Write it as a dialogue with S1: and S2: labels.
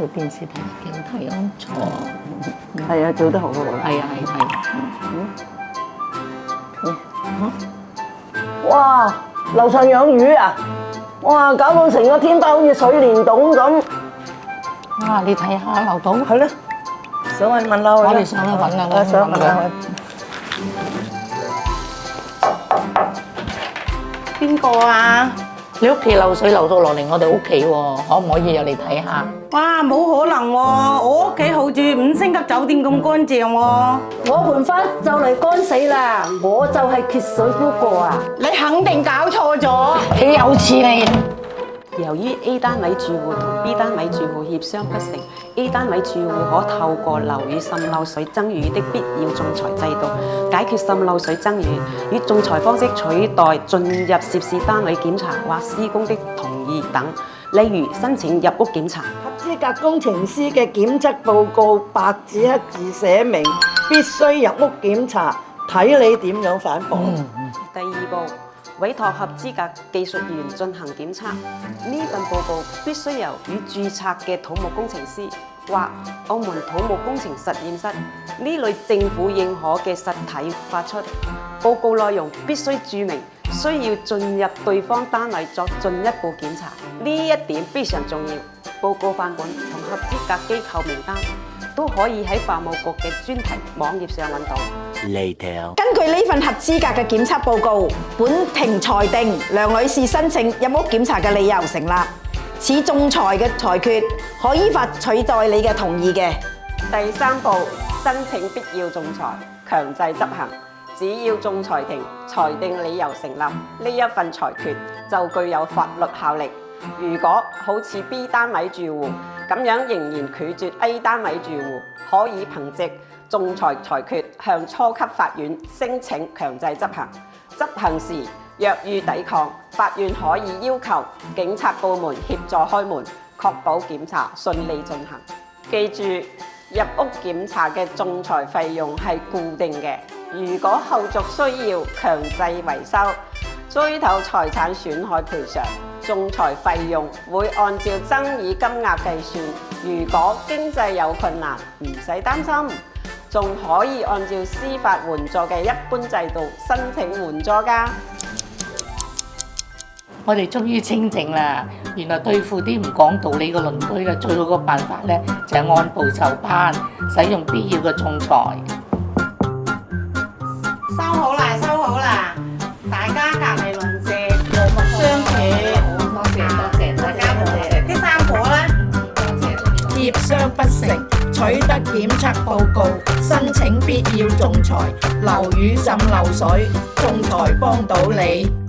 S1: 哋電視睇幾好睇啊，唔錯。
S2: 係啊，做得好好。
S1: 係啊係係。
S2: 哇！樓上養魚啊！哇！搞到成個天台好似水簾洞咁。
S1: 哇！你睇下樓道。
S2: 係咯，上去問下佢啦。
S1: 我哋上去揾啊，
S2: 想問下佢。邊個啊？
S1: 你屋企漏水漏到落嚟我哋屋企喎，可唔可以入嚟睇下？
S3: 哇，冇可能喎！我屋企好似5星級酒店咁乾淨喎。
S4: 我盆花就嚟乾死啦，我就係缺水嗰個啊！
S3: 你肯定搞錯咗。
S1: 你有次你。
S5: 由於 A 單位住戶同 B 單位住戶協商不成 ，A 單位住戶可透過樓宇滲漏水爭議的必要仲裁制度解決滲漏水爭議，以仲裁方式取代進入涉事單位檢查或施工的同意等。例如申請入屋檢查，
S2: 合資格工程師嘅檢測報告白紙黑字寫明必須入屋檢查，睇你點樣反駁。
S5: 第二步，委託合資格技術員進行檢測，呢份報告必須由與註冊嘅土木工程師或澳門土木工程實驗室呢類政府認可嘅實體發出。報告內容必須註明需要進入對方單位作進一步檢查，呢一點非常重要。報告範本同合資格機構名單都可以喺法務局嘅專題網頁上揾到。
S3: 根據呢份合資格嘅檢測報告，本庭裁定梁女士申請入屋檢查嘅理由成立，此仲裁嘅裁決可依法取代你嘅同意嘅。
S5: 第三步，申請必要仲裁，強制執行。只要仲裁庭裁定理由成立，呢一份裁決就具有法律效力。如果好似 B 單位住戶咁樣仍然拒絕 A 單位住戶，可以憑藉仲裁裁決向初級法院申請強制執行。執行時若遇抵抗，法院可以要求警察部門協助開門，確保檢查順利進行。記住，入屋檢查嘅仲裁費用係固定嘅，如果後續需要強制維修、追討財產損害賠償，仲裁費用會按照爭議金額計算。如果經濟有困難，唔使擔心，仲可以按照司法援助嘅一般制度申請援助㗎。
S1: 我哋終於清靜啦！原來對付啲唔講道理嘅鄰居嘅最好嘅辦法咧，就係按部就班，使用必要嘅仲裁。
S3: 收好啦，收好啦，大家隔離鄰舍相處。
S1: 多謝大家多謝。
S3: 啲生果咧，
S2: 協商不成，取得檢測報告，申請必要仲裁，樓宇滲漏水，仲裁幫到你。